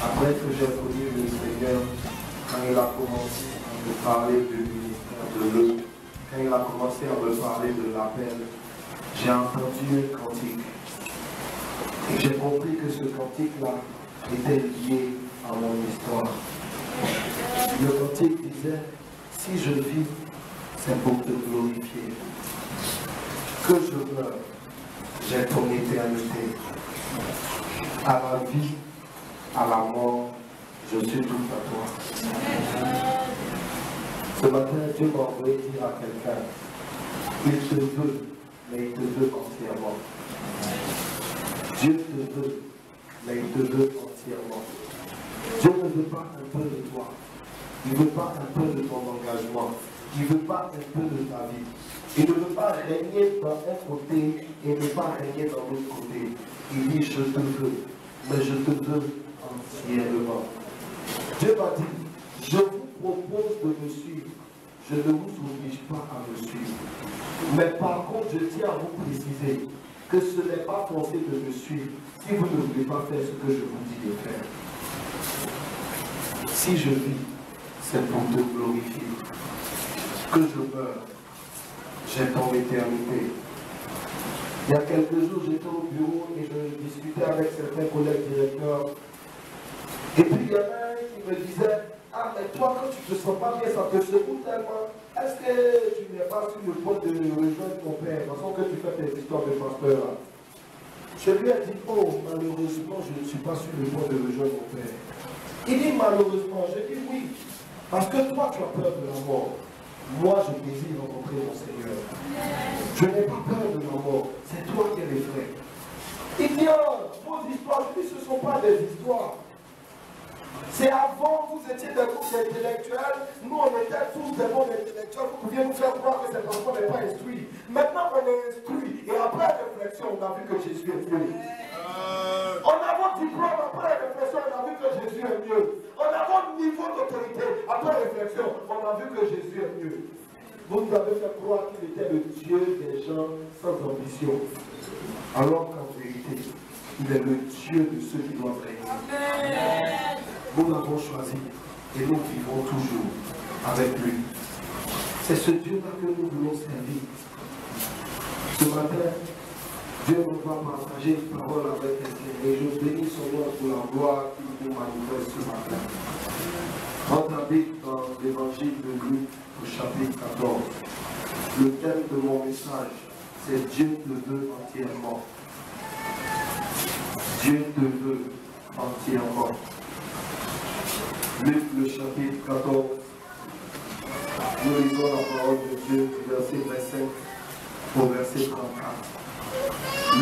Après que j'ai connu le Seigneur, quand il a commencé à me parler du ministère de l'eau, quand il a commencé à me parler de l'appel, j'ai entendu un cantique. Et j'ai compris que ce cantique-là était lié à mon histoire. Le cantique disait, si je vis, c'est pour te glorifier. Que je meurs, j'ai ton éternité. À la vie, à la mort, je suis tout à toi. Ce matin, Dieu m'a envoyé dire à quelqu'un, il te veut, mais il te veut entièrement. Dieu te veut, mais il te veut entièrement. Dieu ne veut pas un peu de toi. Il ne veut pas un peu de ton engagement. Il ne veut pas un peu de ta vie. Il ne veut pas régner dans un côté et ne pas régner dans l'autre côté. Il dit, je te veux, mais je te veux entièrement. Dieu m'a dit, je vous propose de me suivre. Je ne vous oblige pas à me suivre. Mais par contre, je tiens à vous préciser que ce n'est pas forcé de me suivre si vous ne voulez pas faire ce que je vous dis de faire. Si je vis, c'est pour te glorifier. Que je meurs, j'ai ton éternité. Il y a quelques jours, j'étais au bureau et je discutais avec certains collègues directeurs. Et puis il y en a un qui me disait, ah mais toi quand tu ne te sens pas bien, ça te secoue tellement. Est-ce que tu n'es pas sur le point de rejoindre ton père, de toute façon que tu fais tes histoires de pasteur là? Je lui ai dit, oh malheureusement je ne suis pas sur le point de rejoindre mon père. Il dit malheureusement, je dis oui, parce que toi tu as peur de la mort. Moi je désire rencontrer mon Seigneur. Je n'ai pas peur de la mort, c'est toi qui es le frère. Il dit, oh, vos histoires, je dis, ce ne sont pas des histoires. C'est avant, vous étiez des groupes intellectuels, nous on était tous des bons intellectuels, vous pouviez nous faire croire que cet enfant n'est pas instruit. Maintenant on est instruit, et après réflexion, on a vu que Jésus est mieux. On a votre diplôme, après réflexion, on a vu que Jésus est mieux. On a votre niveau d'autorité, après réflexion, on a vu que Jésus est mieux. Vous nous avez fait croire qu'il était le Dieu des gens sans ambition. Alors qu'en vérité, il est le Dieu de ceux qui doivent régner. Amen. Nous l'avons choisi et nous vivons toujours avec lui. C'est ce Dieu-là que nous voulons servir. Ce matin, Dieu nous va partager une parole avec quelqu'un et je bénis son nom pour la gloire qu'il nous manifeste ce matin. Rentre la Bible dans l'évangile de Luc au chapitre 14. Le thème de mon message, c'est Dieu te veut entièrement. Dieu te veut entièrement. Luc le chapitre 14. Nous lisons la parole de Dieu du verset 25 au verset 34.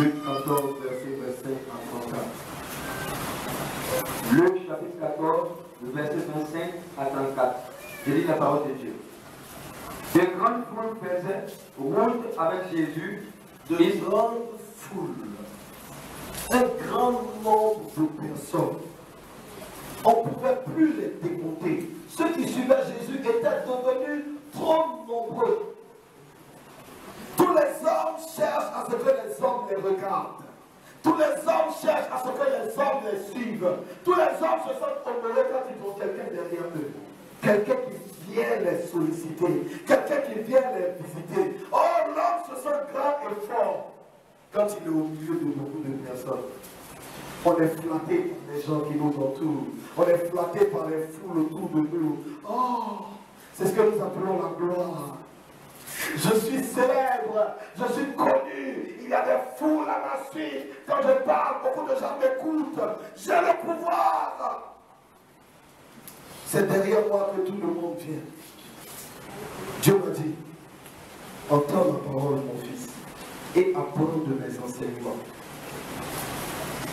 Luc 14, verset 25 à 34. Luc chapitre 14, le verset 25 à 34. Je lis la parole de Dieu. De grandes foules faisaient route avec Jésus. De grandes foules. Un grand nombre de personnes. On ne pouvait plus les démonter. Ceux qui suivaient Jésus étaient devenus trop nombreux. Tous les hommes cherchent à ce que les hommes les regardent. Tous les hommes cherchent à ce que les hommes les suivent. Tous les hommes se sentent honorés quand ils ont quelqu'un derrière eux. Quelqu'un qui vient les solliciter. Quelqu'un qui vient les visiter. Oh, l'homme se sent grand et fort quand il est au milieu de beaucoup de personnes. On est flatté par les gens qui nous entourent. On est flatté par les foules autour de nous. Oh, c'est ce que nous appelons la gloire. Je suis célèbre, je suis connu, il y a des foules à ma suite. Quand je parle, beaucoup de gens m'écoutent. J'ai le pouvoir. C'est derrière moi que tout le monde vient. Dieu m'a dit, entends ma parole, mon fils, et apprends de mes enseignements.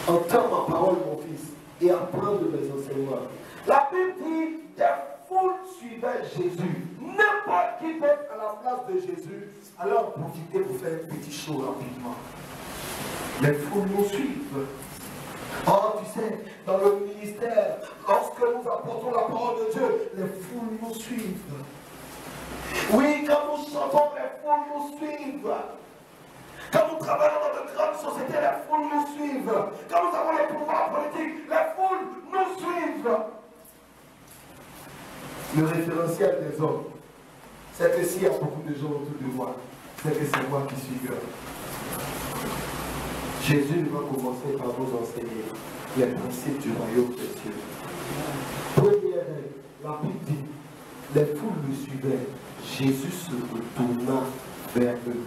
Entends ma parole, mon fils, et apprends de mes enseignements. La Bible dit, des foules suivaient Jésus. N'importe qui peut être à la place de Jésus, alors profitez pour faire un petit show rapidement. Les foules nous suivent. Oh, tu sais, dans le ministère, lorsque nous apportons la parole de Dieu, les foules nous suivent. Oui, quand nous chantons, les foules nous suivent. Quand nous travaillons dans de grandes sociétés, les foules nous suivent. Quand nous avons le pouvoir politique, les foules nous suivent. Le référentiel des hommes, c'est que s'il y a beaucoup de gens autour de moi, c'est que c'est moi qui suis Dieu. Jésus va commencer par nous enseigner les principes du royaume des cieux. Première règle, la Bible dit, les foules le suivaient. Jésus se retourna vers eux.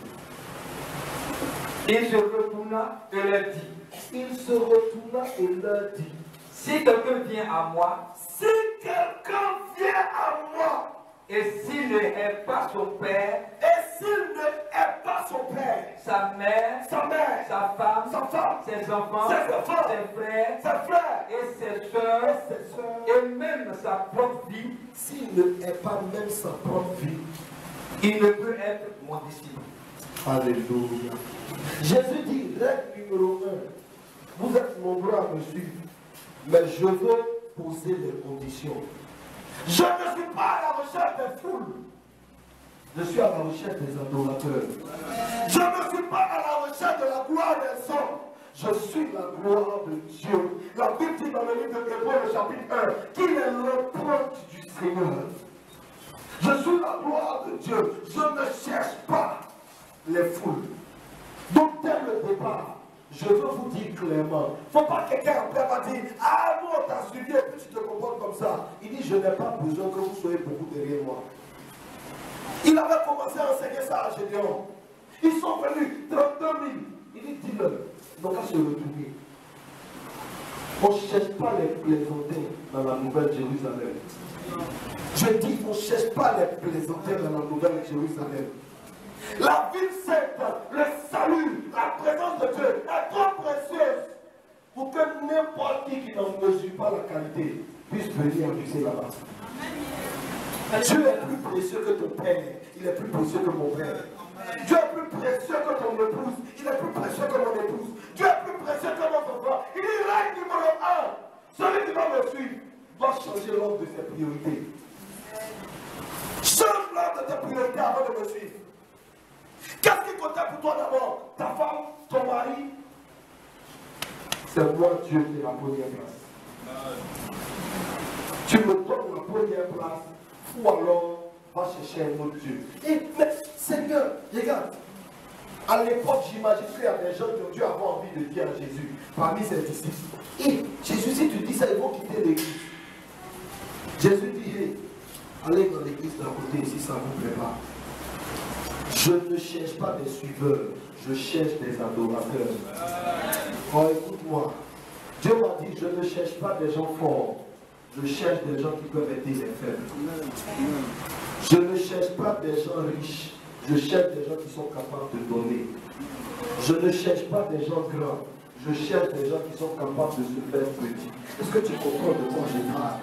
Il se retourna et leur dit. Il se retourna et leur dit. Si quelqu'un vient à moi, Si quelqu'un vient à moi, et s'il ne hait pas son père, et s'il ne hait pas son père, sa mère, sa mère, sa femme, ses enfants, ses frères et ses soeurs, et même sa propre vie, s'il ne hait pas même sa propre vie, il ne peut être mon disciple. Alléluia. Jésus dit, règle numéro 1, vous êtes nombreux à me suivre, mais je veux poser les conditions. Je ne suis pas à la recherche des foules. Je suis à la recherche des adorateurs. Je ne suis pas à la recherche de la gloire des hommes. Je suis la gloire de Dieu. La Bible dit dans le livre de Hébreux, le chapitre 1, qu'il est l'apôtre du Seigneur. Je suis la gloire de Dieu. Je ne cherche pas les foules. Donc dès le départ, je veux vous dire clairement, il ne faut pas que quelqu'un après va dire, ah non, t'as suivi et puis tu te comportes comme ça. Il dit, je n'ai pas besoin que vous soyez beaucoup derrière moi. Il avait commencé à enseigner ça à Gédéon. Ils sont venus, 32 000. Il dit, dis-leur, ils n'ont qu'à se retourner. On ne cherche pas les plaisanter dans la nouvelle Jérusalem. Je dis, on ne cherche pas les plaisanter dans la nouvelle Jérusalem. La ville sainte, le salut, la présence de Dieu est trop précieuse pour que n'importe qui n'en mesure pas la qualité puisse venir habiter là-bas. Dieu est plus précieux que ton père, il est plus précieux que mon père. Dieu est plus précieux que ton épouse, il est plus précieux que mon épouse. Dieu est plus précieux que notre enfant. Il est règle numéro 1. Celui qui va me suivre doit changer l'ordre de ses priorités. Change l'ordre de tes priorités avant de me suivre. Qu'est-ce qui comptait pour toi d'abord? Ta femme, ton mari? C'est moi Dieu qui est la première place. Tu me donnes la première place ou alors va chercher un autre Dieu. Et mais Seigneur, regarde, à l'époque j'imagine qu'il y a des gens qui ont dû avoir envie de dire à Jésus, parmi ses disciples, et Jésus, si tu dis ça, ils vont quitter l'église. Jésus dit, hey, allez dans l'église d'un côté si ça ne vous plaît pas. Je ne cherche pas des suiveurs, je cherche des adorateurs. Oh, écoute-moi. Dieu m'a dit, je ne cherche pas des gens forts, je cherche des gens qui peuvent aider les faibles. Je ne cherche pas des gens riches, je cherche des gens qui sont capables de donner. Je ne cherche pas des gens grands, je cherche des gens qui sont capables de se faire petits. Est-ce que tu comprends de quoi je parle?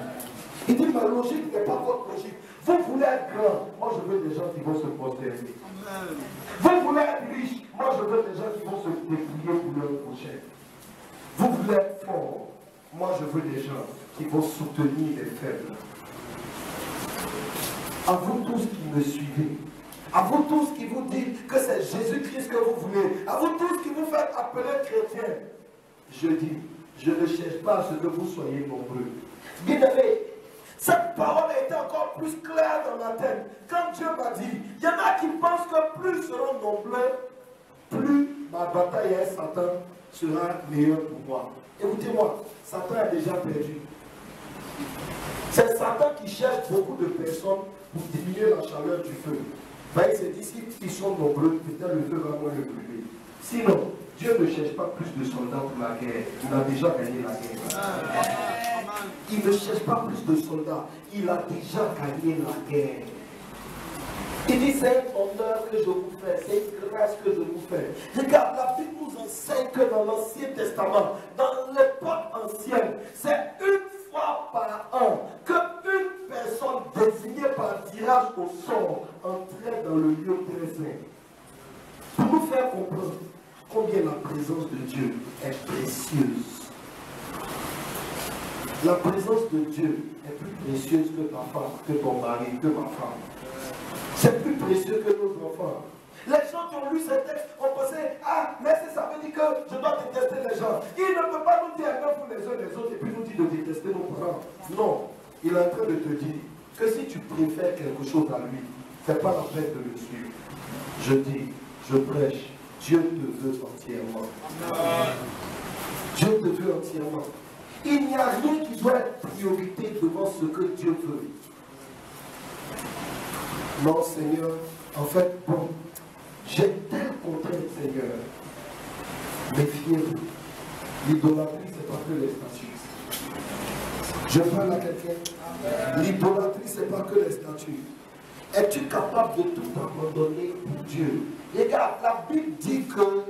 Il dit, ma logique n'est pas votre logique. Vous voulez être grand, moi je veux des gens qui vont se prosterner. Vous voulez être riche, moi je veux des gens qui vont se dépouiller pour leur prochain. Vous voulez être fort, moi je veux des gens qui vont soutenir les faibles. À vous tous qui me suivez, à vous tous qui vous dites que c'est Jésus-Christ que vous voulez, à vous tous qui vous faites appeler chrétiens, je dis, je ne cherche pas à ce que vous soyez nombreux. Bien-aimés, cette parole a été encore plus claire dans ma tête. Quand Dieu m'a dit, il y en a qui pensent que plus ils seront nombreux, plus ma bataille avec Satan sera meilleure pour moi. Écoutez-moi, Satan a déjà perdu. C'est Satan qui cherche beaucoup de personnes pour diminuer la chaleur du feu. Ben, il s'est dit, s'ils sont nombreux, peut-être le feu va moins le brûler. Sinon, Dieu ne cherche pas plus de soldats pour la guerre. Il a déjà gagné la guerre. Il ne cherche pas plus de soldats. Il a déjà gagné la guerre. Il dit, c'est un honneur que je vous fais, c'est une grâce que je vous fais. Regarde, la Bible nous enseigne que dans l'Ancien Testament, dans l'époque ancienne, c'est une fois par an qu'une personne désignée par tirage au sort entrait dans le lieu très saint. Pour nous faire comprendre combien la présence de Dieu est précieuse. La présence de Dieu est plus précieuse que ta femme, que ton mari, que ma femme. C'est plus précieux que nos enfants. Les gens qui ont lu ces textes ont pensé, ah, mais ça veut dire que je dois détester les gens. Il ne peut pas nous dire un pour les uns les autres et puis nous dire de détester nos parents. Non, il est en train de te dire que si tu préfères quelque chose à lui, ce n'est pas la peine de le suivre. Je dis, je prêche, Dieu te veut entièrement. Dieu te veut entièrement. Il n'y a rien qui doit être priorité devant ce que Dieu veut. Non, Seigneur, en fait, bon, j'ai tel contrainte, Seigneur. Méfiez-vous. L'idolâtrie, c'est pas que les statues. Je parle à quelqu'un. L'idolâtrie, c'est pas que les statues. Es-tu capable de tout abandonner pour Dieu? Les gars, la Bible dit que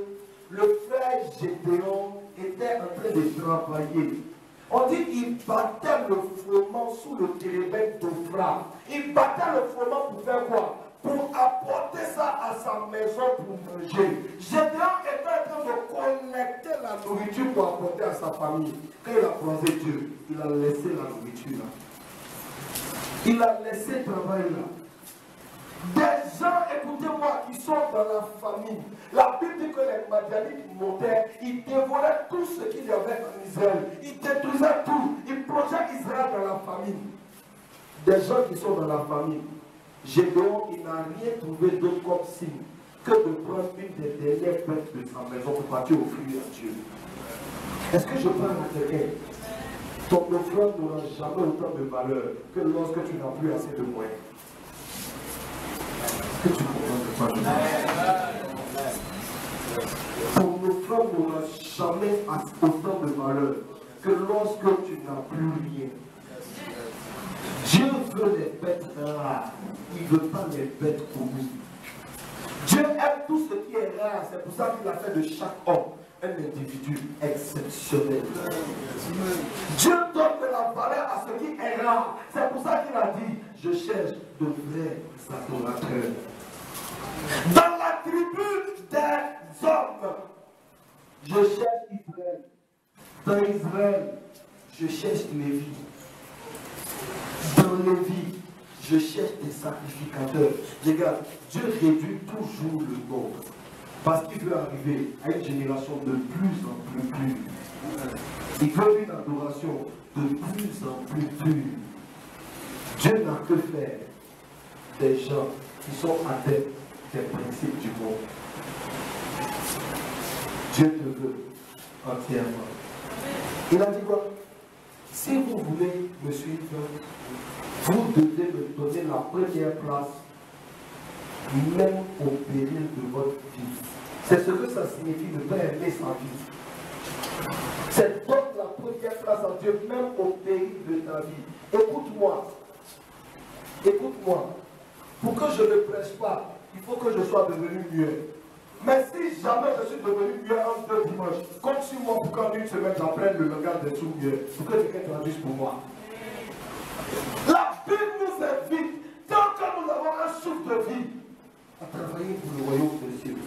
le frère Gédéon était en train de travailler. On dit qu'il battait le froment sous le térébinthe d'Ophra. Il battait le froment pour faire quoi? Pour apporter ça à sa maison pour manger. Gédéon était en train de collecter la nourriture pour apporter à sa famille. Quand il a croisé Dieu, il a laissé la nourriture là. Il a laissé le travail là. Des gens, écoutez-moi, qui sont dans la famille. La Bible dit que les Madianites montaient, ils dévoraient tout ce qu'il y avait en Israël. Ils détruisaient tout. Ils plongeaient Israël dans la famille. Des gens qui sont dans la famille. Gédéon, il n'a rien trouvé d'autre comme signe que de prendre une des dernières bêtes de sa maison pour partir offrir à Dieu. Est-ce que je parle à quelqu'un? Ton offrande n'aura jamais autant de valeur que lorsque tu n'as plus assez de moyens. Est-ce que tu comprends de quoi je parle? Ton offrande n'aura jamais autant de valeur que lorsque tu n'as plus rien. Dieu veut les bêtes rares, il ne veut pas les bêtes communes. Dieu aime tout ce qui est rare, c'est pour ça qu'il a fait de chaque homme un individu exceptionnel. Dieu donne de la valeur à ce qui est rare, c'est pour ça qu'il a dit, je cherche de vrais adorateurs. Dans la tribu des hommes, je cherche Israël. Dans Israël, je cherche Lévi. Dans Lévi, je cherche des sacrificateurs. Regarde, Dieu réduit toujours le nombre. Parce qu'il veut arriver à une génération de plus en plus pure. Il veut une adoration de plus en plus pure. Dieu n'a que faire des gens qui sont adeptes des principes du monde. Dieu te veut entièrement. Il a dit quoi? Si vous voulez me suivre, vous devez me donner la première place, même au péril de votre vie. C'est ce que ça signifie de ne pas aimer sa vie. C'est donner la première place à Dieu, même au péril de ta vie. Écoute-moi. Écoute-moi. Pour que je ne prêche pas, il faut que je sois devenu mieux. Mais si jamais je suis devenu mieux en 2 dimanches, compte sur moi pour qu'en une semaine j'apprenne le langage des sous mieux. Pour que quelqu'un traduise pour moi. La Bible nous invite, tant que nous avons un souffle de vie, à travailler pour le royaume des cieux.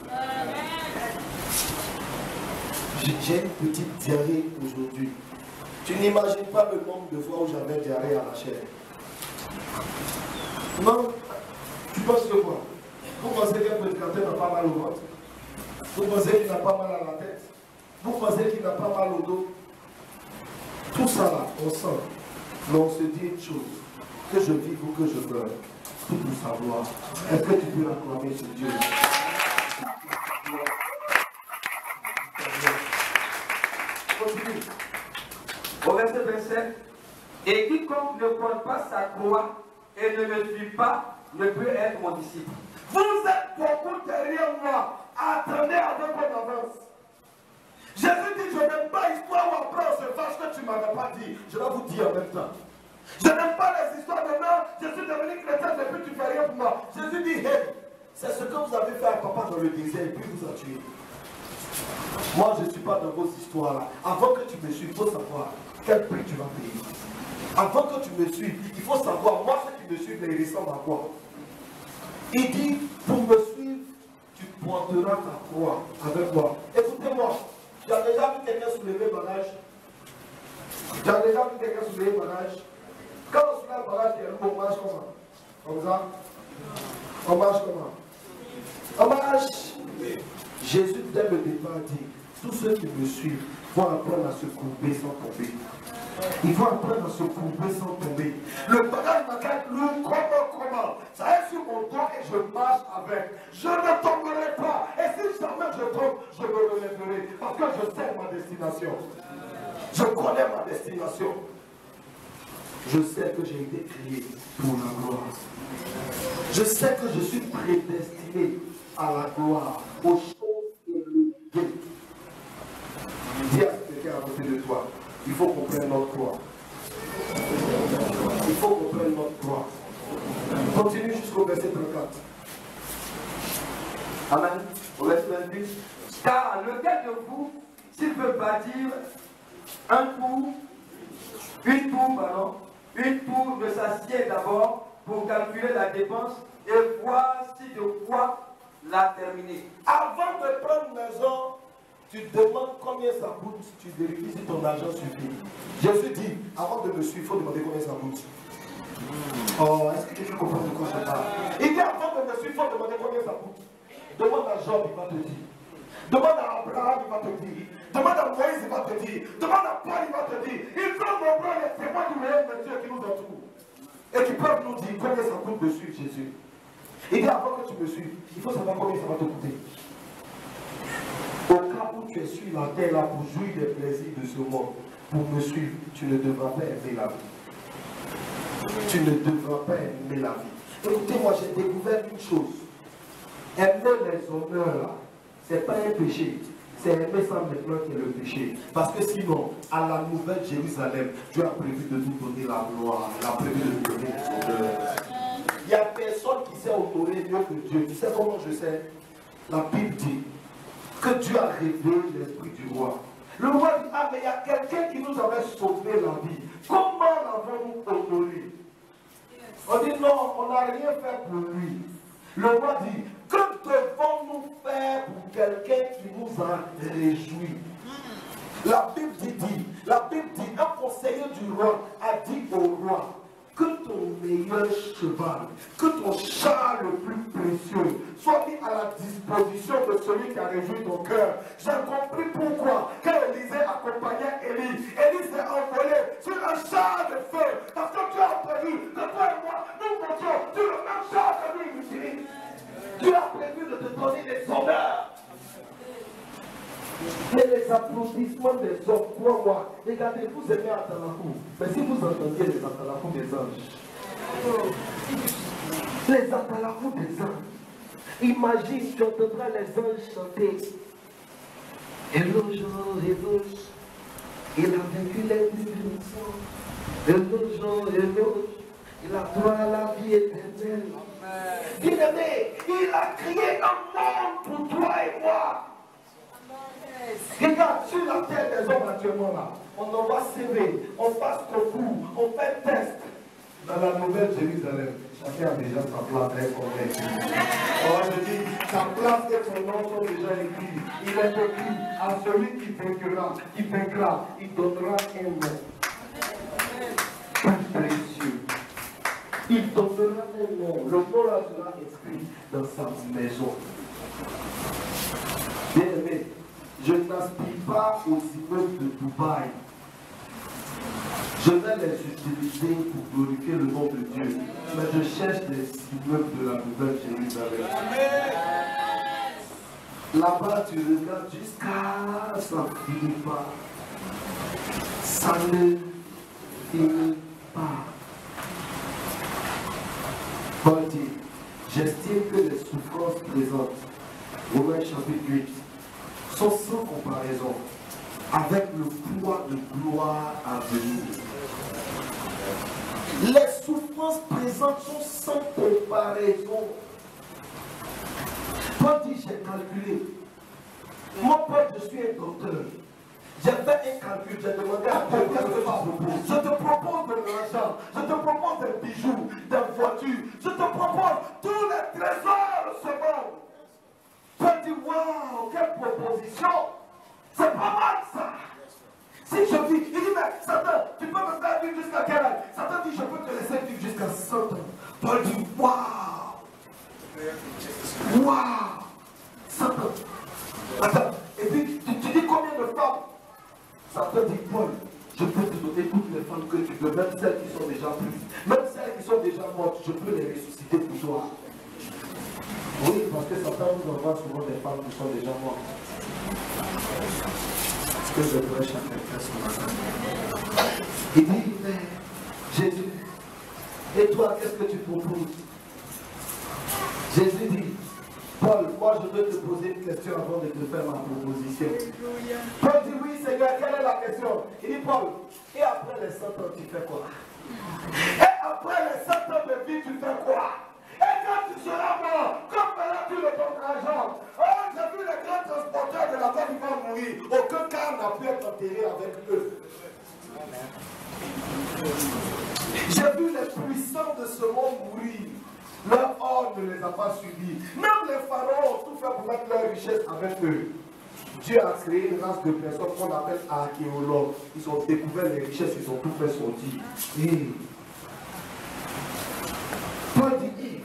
J'ai une petite diarrhée aujourd'hui. Tu n'imagines pas le nombre de fois où j'avais diarrhée à la chair. Non, tu penses que quoi? Vous pensez qu'un prédicateur n'a pas mal au ventre? Vous pensez qu'il n'a pas mal à la tête? Vous pensez qu'il n'a pas mal au dos? Tout ça là, on sent. Mais on se dit une chose. Que je vive ou que je meure. Tout pour savoir. Est-ce que tu peux l'acclamer sur Dieu? Continue. Au verset 27. Et quiconque ne porte pas sa croix et ne me suit pas ne peut être mon disciple. Vous êtes beaucoup derrière moi. Attendez avec votre avance. Jésus dit, je n'aime pas l'histoire où après on se fâche que tu ne m'avais pas dit. Je vais vous dire en même temps. Je n'aime pas les histoires de non, je suis devenu chrétien depuis tu fais rien pour moi. Jésus dit, hey, c'est ce que vous avez fait à papa dans le désert et puis vous a tué. Moi je ne suis pas dans vos histoires là. Avant que tu me suives, il faut savoir quel prix tu vas payer. Avant que tu me suives, il faut savoir, moi ceux qui me suivent, ils ressemblent à quoi? Il dit, pour me suivre, tu porteras ta croix avec moi. Écoutez-moi, tu as déjà vu quelqu'un soulever barrage? Tu as déjà vu quelqu'un soulever barrage? Quand on soulève barrage, on marche comment? Comme ça? On marche comment? On marche dimanche, Jésus, dès le départ, dit, tous ceux qui me suivent vont apprendre à se courber sans tomber. Il faut apprendre à se courber sans tomber. Le bagage m'attaque, comment ça est sur mon dos et je marche avec. Je ne tomberai pas. Et si jamais je tombe, je me relèverai. Parce que je sais ma destination. Je connais ma destination. Je sais que j'ai été créé pour la gloire. Je sais que je suis prédestiné à la gloire, aux choses élevées. Dis à quelqu'un à côté de toi, il faut qu'on prenne notre croix. Il faut qu'on prenne notre croix. Continue jusqu'au verset 34. Amen. Au verset 28. Car lequel de vous, s'il veut bâtir une tour ne s'assied d'abord pour calculer la dépense et voir si de quoi la terminer. Avant de prendre une maison, tu demandes combien ça coûte, tu vérifies si ton argent suffit. Jésus dit, avant de me suivre, il faut demander combien ça coûte. Oh, est-ce que quelqu'un comprend de quoi je parle? Il dit, avant de me suivre, il faut demander combien ça coûte. Demande à Job, il va te dire. Demande à Abraham, il va te dire. Demande à Moïse, il va te dire. Demande à Paul, il va te dire. Ils sont nombreux les témoins du réel de Dieu qui nous entourent. Et qui peuvent nous dire combien ça coûte de suivre Jésus. Il dit, avant que tu me suives, il faut savoir combien ça va te coûter. Au cas où tu es sur la terre là pour jouir des plaisirs de ce monde, pour me suivre, tu ne devras pas aimer la vie. Tu ne devras pas aimer la vie. Écoutez, moi j'ai découvert une chose. Aimer les honneurs là, c'est pas un péché. C'est aimer ça maintenant qui est le péché. Parce que sinon, à la nouvelle Jérusalem, Dieu a prévu de nous donner la gloire. Il a prévu de nous donner l'honneur. Il n'y a personne qui sait honorer mieux que Dieu. Tu sais comment je sais? La Bible dit que Dieu a révélé l'esprit du roi. Le roi dit, ah mais il y a quelqu'un qui nous avait sauvé la vie. Comment l'avons-nous honoré? On dit non, on n'a rien fait pour lui. Le roi dit, que devons-nous faire pour quelqu'un qui nous a réjouis? La Bible dit, un conseiller du roi a dit au roi, que ton meilleur cheval, que ton char le plus précieux soit mis à la disposition de celui qui a réjoui ton cœur. J'ai compris pourquoi, quand Élisée accompagnait Élie, Élie s'est envolé sur un char de feu, parce que tu as prévu que toi et moi, nous montions sur le même char que lui utilise. Dieu a prévu de te donner des honneurs. Mais les applaudissements des hommes, crois-moi, regardez, vous aimez Atalakou. Mais si vous entendiez les Atalakou des anges, les Atalakou des anges, imagine, tu entendras les anges chanter. Éloge, éloge, il a vécu l'indignation. Éloge, éloge, il a droit à la vie éternelle. Bien-aimé, il a créé un monde pour toi et moi. Regarde, sur la terre des hommes actuellement là, on envoie CV, on passe concours, on fait test. Dans la nouvelle Jérusalem, chacun a déjà sa place et son écrit. Oh, je dis, sa place et son nom sont déjà écrits. Il est écrit à celui qui vaincra, il donnera un nom plus précieux. Il donnera un nom. Le nom là sera écrit dans sa maison. Bien aimé, je n'aspire pas aux immeubles de Dubaï. Je vais les utiliser pour glorifier le nom de Dieu. Mais je cherche des immeubles de la nouvelle Jérusalem. Là-bas, tu regardes jusqu'à ça ne finit pas. Ça ne finit pas. Paul dit, j'estime que les souffrances présentes, Romains chapitre 8, sont sans comparaison avec le poids de gloire à venir. Les souffrances présentes sont sans comparaison. Paul dit, j'ai calculé. Moi, Paul, je suis un docteur. J'ai fait un calcul, j'ai demandé à Dieu, qu'est-ce que tu proposes? Je te propose de l'argent, je te propose des bijoux, des voitures, je te propose tous les trésors de ce monde. Paul dit, waouh, quelle proposition! C'est pas mal ça! Si je dis, il dit, mais Satan, tu peux me faire vivre jusqu'à quel âge? Satan dit, je peux te laisser vivre jusqu'à 100 ans. Paul dit, waouh! Waouh! soir. Oui, parce que Satan nous envoie souvent des femmes qui sont déjà mortes. Est-ce que je prêche à quelqu'un ce matin? Il dit, mais Jésus, et toi, qu'est-ce que tu proposes? Jésus dit, Paul, moi je veux te poser une question avant de te faire ma proposition. Paul dit, oui Seigneur, quelle est la question? Il dit, Paul, et après les 100 ans, tu fais quoi? Et après les 100 ans de vie, tu fais quoi? Et quand tu seras mort, comme feras-tu de ton argent? Oh, j'ai vu les grands transporteurs de la terre qui vont mourir. Aucun cas n'a pu être enterré avec eux. J'ai vu les puissants de ce monde mourir. Leur or ne les a pas suivis. Même les pharaons ont tout fait pour mettre leur richesse avec eux. Dieu a créé une race de personnes qu'on appelle archéologues. Ils ont découvert les richesses, ils ont tout fait sortir. Et Paul dit,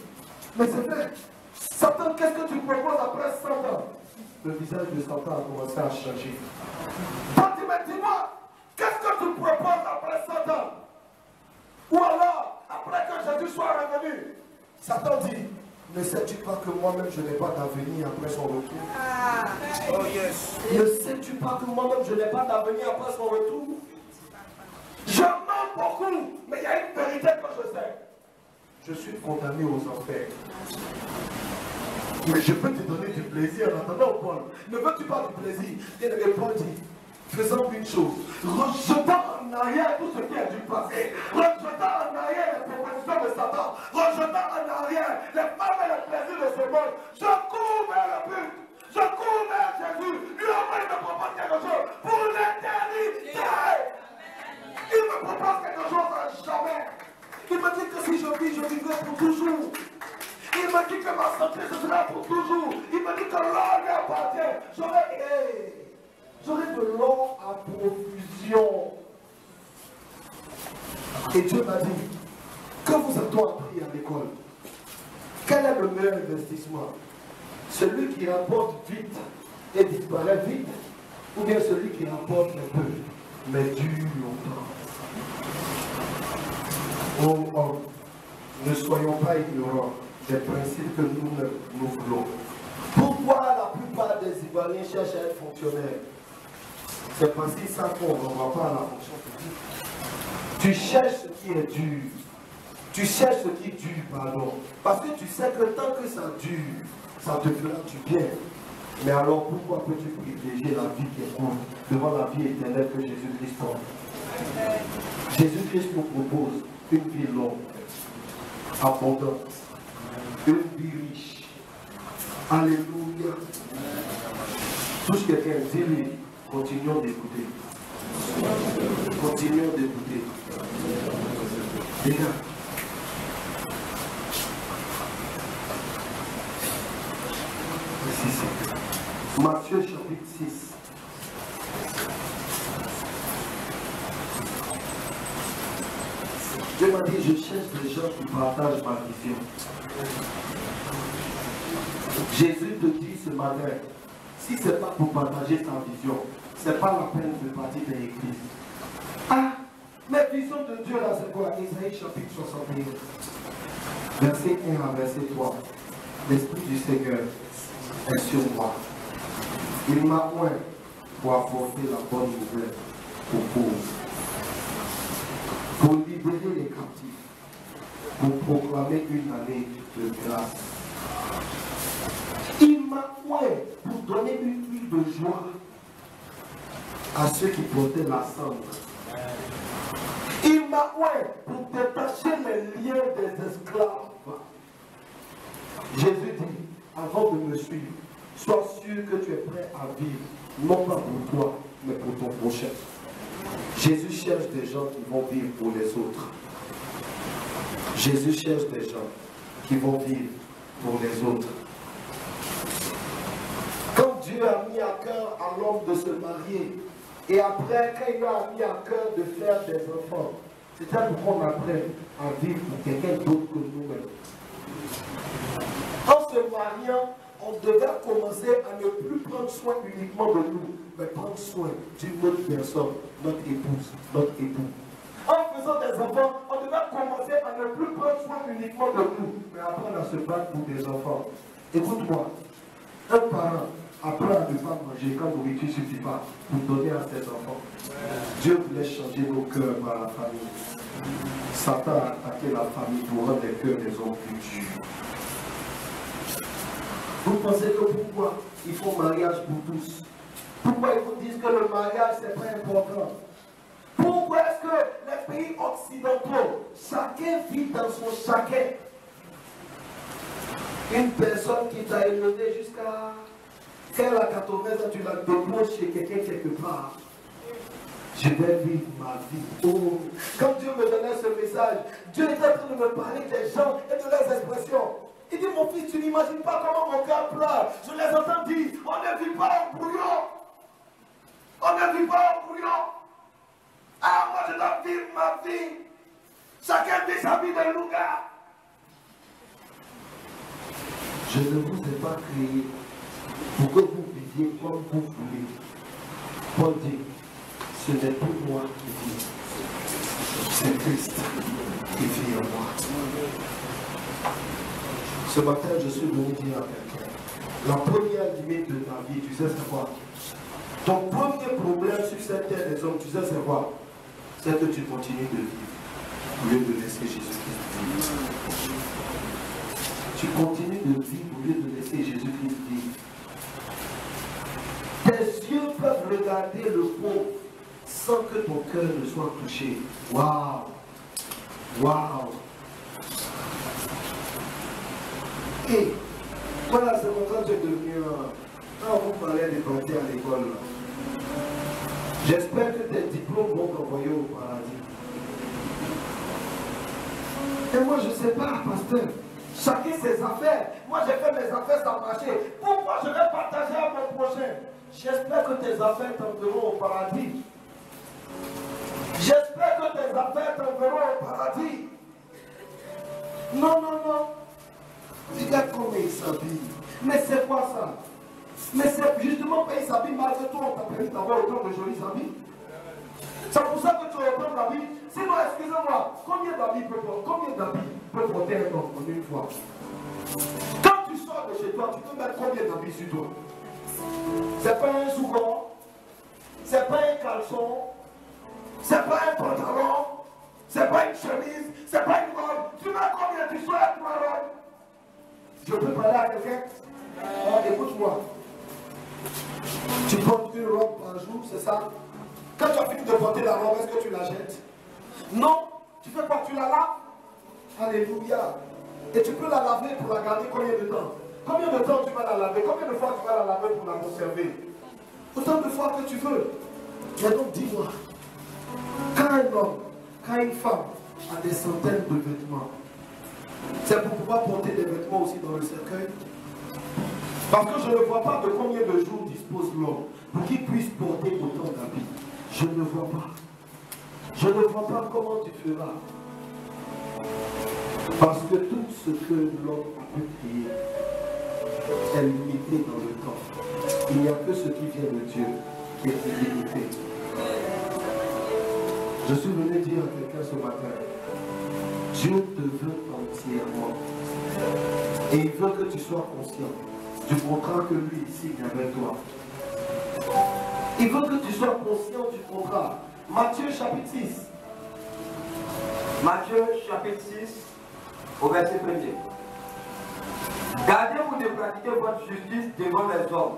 mais c'est vrai, Satan, qu'est-ce que tu proposes après 100 ans? Le visage de Satan a commencé à changer. Paul dit, mais dis-moi, qu'est-ce que tu proposes après 100 ans? Ou alors, après que Jésus soit revenu? Satan dit, ne sais-tu pas que moi-même je n'ai pas d'avenir après son retour? Oh yes. Ne sais-tu pas que moi-même je n'ai pas d'avenir après son retour? Je mens beaucoup, mais il y a une vérité que je sais. Je suis condamné aux enfers. Mais je peux te donner du plaisir en attendant, Paul. Ne veux-tu pas du plaisir? Et Paul dit, faisons une chose, rejetant en arrière tout ce qui est du passé, rejetant en arrière les propositions de Satan, rejetant en arrière les femmes et les plaisirs de ce monde, je cours vers le but, je cours vers Jésus, lui il me propose quelque chose pour l'éternité. Il me propose quelque chose à jamais. Il me dit que si je vis, je vivrai pour toujours. Il me dit que ma santé ce sera pour toujours. Il me dit que l'or lui appartient. J'aurai de l'or à profusion. Et Dieu m'a dit, que vous a-t-on appris à l'école? Quel est le meilleur investissement? Celui qui rapporte vite et disparaît vite, ou bien celui qui rapporte un peu, mais dure longtemps? Oh homme, ne soyons pas ignorants des principes que nous voulons. Pourquoi la plupart des Ivoiriens cherchent à être fonctionnaires? C'est parce qu'ils savent qu'on ne va pas à la fonction publique. Tu cherches ce qui est dur. Tu cherches ce qui dure, pardon. Parce que tu sais que tant que ça dure, ça te fera du bien. Mais alors pourquoi peux-tu privilégier la vie qui est courte devant la vie éternelle que Jésus-Christ offre? Jésus-Christ nous propose une vie longue, abondante, une vie riche. Alléluia. Touche quelqu'un, dis-lui, continuons d'écouter. Continuons d'écouter. Les gars, Matthieu chapitre 6. Dieu m'a dit, je cherche des gens qui partagent ma vision. Jésus te dit ce matin, si ce n'est pas pour partager sa vision, ce n'est pas la peine de partir de l'église. Ah, mais vision de Dieu là, c'est quoi? Isaïe chapitre 61, verset 1 à verset 3. L'Esprit du Seigneur est sur moi. Il m'a oint pour apporter la bonne nouvelle aux pauvres, pour libérer les captifs, pour proclamer une année de grâce. Il m'a oint pour donner une huile de joie à ceux qui portaient la cendre. Il m'a oint pour détacher les liens des esclaves. Jésus dit, avant de me suivre, sois sûr que tu es prêt à vivre, non pas pour toi, mais pour ton prochain. Jésus cherche des gens qui vont vivre pour les autres. Jésus cherche des gens qui vont vivre pour les autres. Quand Dieu a mis à cœur à l'homme de se marier, et après, quand il a mis à cœur de faire des enfants, c'était pour qu'on apprenne à vivre pour quelqu'un d'autre que nous-mêmes. En se mariant, on devait commencer à ne plus prendre soin uniquement de nous, mais prendre soin d'une autre personne, notre épouse, notre époux. En faisant des enfants, on devait commencer à ne plus prendre soin uniquement de nous, mais apprendre à se battre pour des enfants. Écoute-moi, un parent apprend à ne pas manger quand la nourriture ne suffit pas pour donner à ses enfants. Dieu voulait changer nos cœurs par la famille. Satan a attaqué la famille pour rendre les cœurs des hommes plus durs. Vous pensez que pourquoi ils font mariage pour tous? Pourquoi ils vous disent que le mariage c'est pas important? Pourquoi est-ce que les pays occidentaux, chacun vit dans son chacun? Une personne qui t'a élevé jusqu'à qu'elle a 80 ans, tu la déposes chez quelqu'un quelque part. Je vais vivre ma vie. Oh. Quand Dieu me donnait ce message, Dieu était en train de me parler des gens et de leurs expressions. Il dit, mon fils, tu n'imagines pas comment mon cœur pleure. Je les entends dire, on ne vit pas en brouillon. On ne vit pas en brouillon. Ah, moi je dois vivre ma vie. Chacun vit sa vie de loup-garou. Je ne vous ai pas créé pour que vous viviez comme vous voulez. Paul dit, ce n'est plus moi qui vis, c'est Christ qui vit en moi. Ce matin, je suis venu dire à quelqu'un, la première limite de ta vie, tu sais c'est quoi? Ton premier problème sur cette terre des hommes, tu sais c'est quoi? C'est que tu continues de vivre au lieu de laisser Jésus-Christ vivre. Tu continues de vivre au lieu de laisser Jésus-Christ vivre. Tes yeux peuvent regarder le pauvre sans que ton cœur ne soit touché. Waouh! Waouh! Et voilà, c'est mon quand tu es devenu quand vous parlez des banquiers à l'école. J'espère que tes diplômes vont t'envoyer au paradis. Et moi, je ne sais pas, pasteur. Chacun ses affaires. Moi, j'ai fait mes affaires, ça a marché. Pourquoi je vais partager à mon prochain? J'espère que tes affaires t'enverront au paradis. J'espère que tes affaires t'enverront au paradis. Non, non, non. Regarde comment il s'habille. Mais c'est quoi ça? Mais c'est justement parce qu'il s'habille malgré toi, on t'a permis d'avoir autant de jolis habits. C'est pour ça que tu reprends l'habit. Sinon, excusez-moi, combien d'habits peut porter un homme en une fois? Quand tu sors de chez toi, tu peux mettre combien d'habits sur toi? C'est pas un sous-corps, c'est pas un caleçon, c'est pas un pantalon, c'est pas une chemise, c'est pas une robe. Tu mets combien tu sois avec ma robe? Je peux parler à quelqu'un? Écoute-moi. Tu portes une robe par jour, c'est ça? Quand tu as fini de porter la robe, est-ce que tu la jettes? Non. Tu fais quoi? Tu la laves? Alléluia. Et tu peux la laver pour la garder combien de temps? Combien de temps tu vas la laver? Combien de fois tu vas la laver pour la conserver? Autant de fois que tu veux. Mais donc dis-moi, quand un homme, quand une femme a des centaines de vêtements, c'est pour pouvoir porter des vêtements aussi dans le cercueil? Parce que je ne vois pas de combien de jours dispose l'homme pour qu'il puisse porter autant d'habits. Je ne vois pas. Je ne vois pas comment tu feras. Parce que tout ce que l'homme a pu créer est limité dans le temps. Il n'y a que ce qui vient de Dieu qui est illimité. Je suis venu dire à quelqu'un ce matin, Dieu te veut entièrement. Et il veut que tu sois conscient du contrat que lui signe avec toi. Il veut que tu sois conscient du contrat. Matthieu chapitre 6. Matthieu chapitre 6, au verset 1er. Gardez-vous de pratiquer votre justice devant les hommes,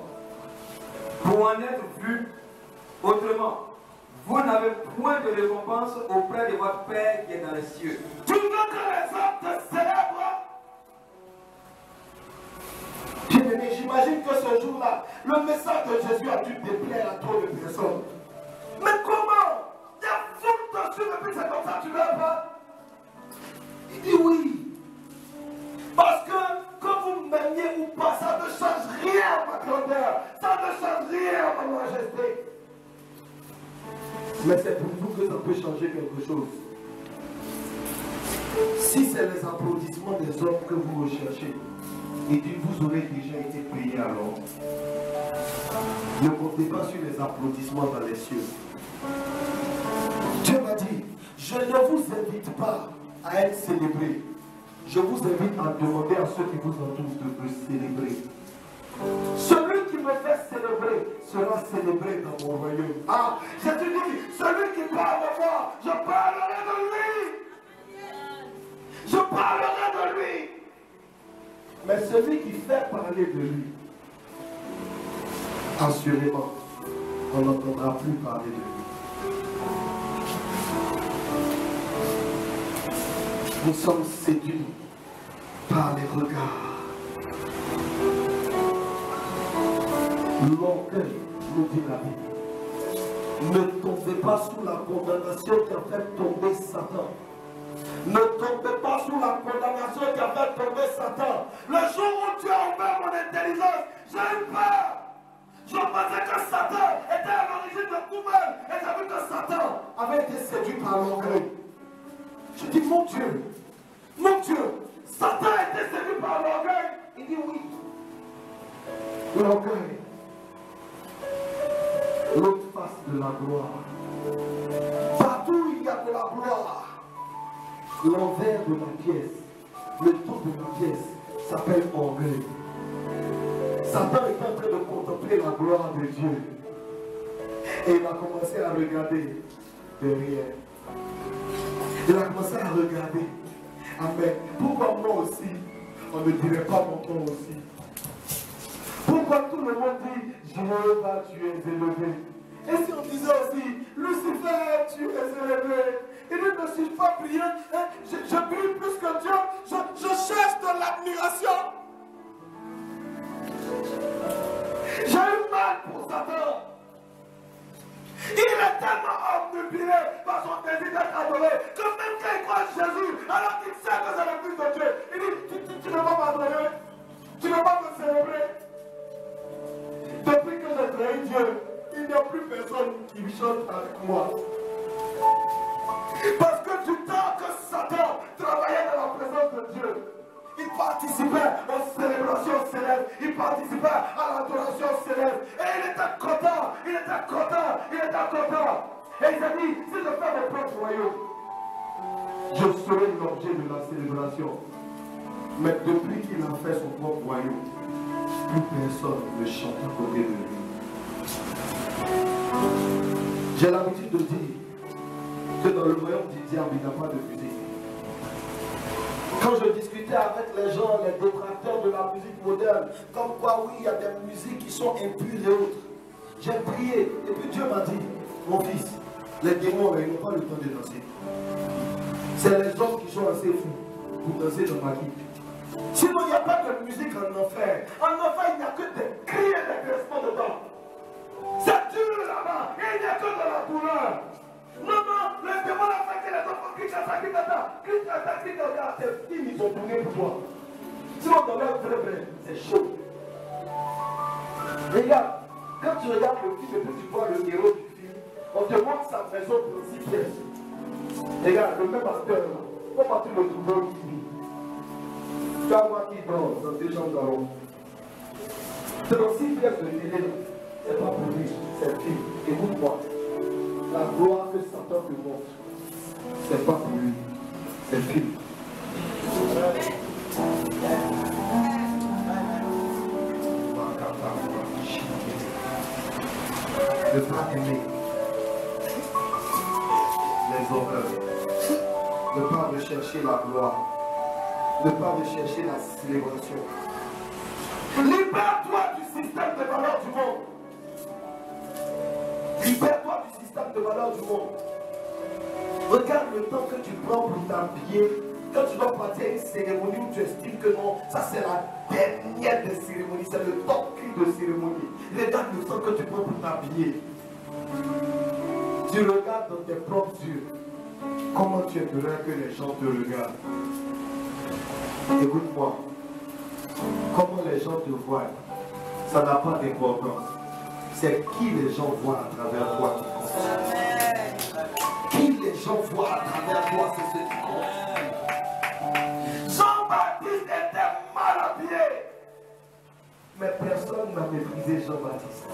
pour en être vu autrement. Vous n'avez point de récompense auprès de votre Père qui est dans les cieux. Tu veux que les hommes te célèbrent? Bien-aimé, j'imagine que ce jour-là, le message de Jésus a dû déplaire à trop de personnes. Mais comment? Il y a foule dessus depuis que c'est comme ça, tu veux pas? Il dit oui. Parce que quand vous m'aimiez ou pas, ça ne change rien à ma grandeur. Ça ne change rien à ma majesté. Mais c'est pour vous que ça peut changer quelque chose. Si c'est les applaudissements des hommes que vous recherchez, il dit vous aurez déjà été payé alors. Ne comptez pas sur les applaudissements dans les cieux. Dieu m'a dit, Je ne vous invite pas à être célébré. Je vous invite à demander à ceux qui vous entourent de me célébrer. Celui qui me fait célébrer sera célébré dans mon royaume. Ah, Jésus dit, celui qui parle de moi, je parlerai de lui. Je parlerai de lui. Mais celui qui fait parler de lui, assurément, on n'entendra plus parler de lui. Nous sommes séduits par les regards. L'orgueil, nous dit la Bible. Ne tombez pas sous la condamnation qui a fait tomber Satan. Ne tombez pas sous la condamnation qui a fait tomber Satan. Le jour où tu as ouvert mon intelligence, j'ai eu peur. Je pensais que Satan était à l'origine de tout mal. Et j'ai vu que Satan avait été séduit par l'orgueil. Je dis, mon Dieu, Satan a été séduit par l'orgueil. Il dit oui. L'orgueil. L'autre face de la gloire. Partout où il y a de la gloire, l'envers de la pièce, le dos de la pièce s'appelle orgueil. Satan est en train de contempler la gloire de Dieu. Et il a commencé à regarder derrière. Il a commencé à regarder. Amen. Pourquoi moi aussi, on ne dirait pas mon nom aussi? Pourquoi tout le monde dit, Jéhovah, tu es élevé? Et si on disait aussi, Lucifer, tu es élevé? Il ne suis pas brillant, hein? Je brille plus que Dieu, je cherche de l'admiration. J'ai eu mal pour Satan. Il est tellement omnibulé par son désir d'être adoré que même quand il croit en Jésus, alors qu'il sait que c'est le Fils de Dieu, il dit, tu ne vas pas m'adorer, tu ne vas pas me célébrer. Depuis que j'ai trahi Dieu, il n'y a plus personne qui chante avec moi. Parce que du temps que Satan travaillait dans la présence de Dieu, il participait aux célébrations célestes, il participait à l'adoration céleste. Et il était content, il était content, il était content. Et il s'est dit, si je fais mon propre royaume, je serai l'objet de la célébration. Mais depuis qu'il a fait son propre royaume, plus personne ne chante à côté de lui. J'ai l'habitude de dire que dans le royaume du diable, il n'y a pas de musique. Quand je discutais avec les gens, les détracteurs de la musique moderne, comme quoi oui, il y a des musiques qui sont impures et autres. J'ai prié, et puis Dieu m'a dit, mon fils, les démons, ils n'ont pas le temps de danser. C'est les hommes qui sont assez fous pour danser dans ma vie. Sinon, il n'y a pas de musique en enfer. En enfer, il n'y a que des cris et des grincements dedans. C'est dur là-bas, et il n'y a que de la douleur. Non, les démons ont fait que les enfants crient à ça, crient à ça, crient à ça, crient à ça. Tes filles, ils ont donné pour toi. Sinon, dans leur vrai, c'est chaud. Regarde, quand tu regardes le film et que tu vois le héros du film, on te montre sa maison pour 6 pièces. Regarde, le même acteur, comment tu le trouves ici? Tu vas voir qui dort dans des chambres d'arôme. C'est dans 6 pièces de télé, c'est pas pour lui, c'est le film. Écoute-moi. La gloire que Satan te montre, c'est pas pour lui, c'est le film. Ne pas aimer les horreurs, ne pas rechercher la gloire, ne pas rechercher la célébration. Libère-toi du système de valeurs du monde. Libère-toi du système de valeurs du monde. Regarde le temps que tu prends pour t'habiller. Quand tu dois partir à une cérémonie où tu estimes que non, ça c'est la dernière des cérémonies, c'est le top cri de cérémonie. Regarde le temps que tu prends pour t'habiller. Tu regardes dans tes propres yeux. Comment tu aimerais que les gens te regardent? Écoute-moi. Comment les gens te voient, ça n'a pas d'importance. C'est qui les gens voient à travers toi qui compte. Qui les gens voient à travers toi, c'est ce qui compte. Jean-Baptiste était mal habillé. Mais personne n'a méprisé Jean-Baptiste.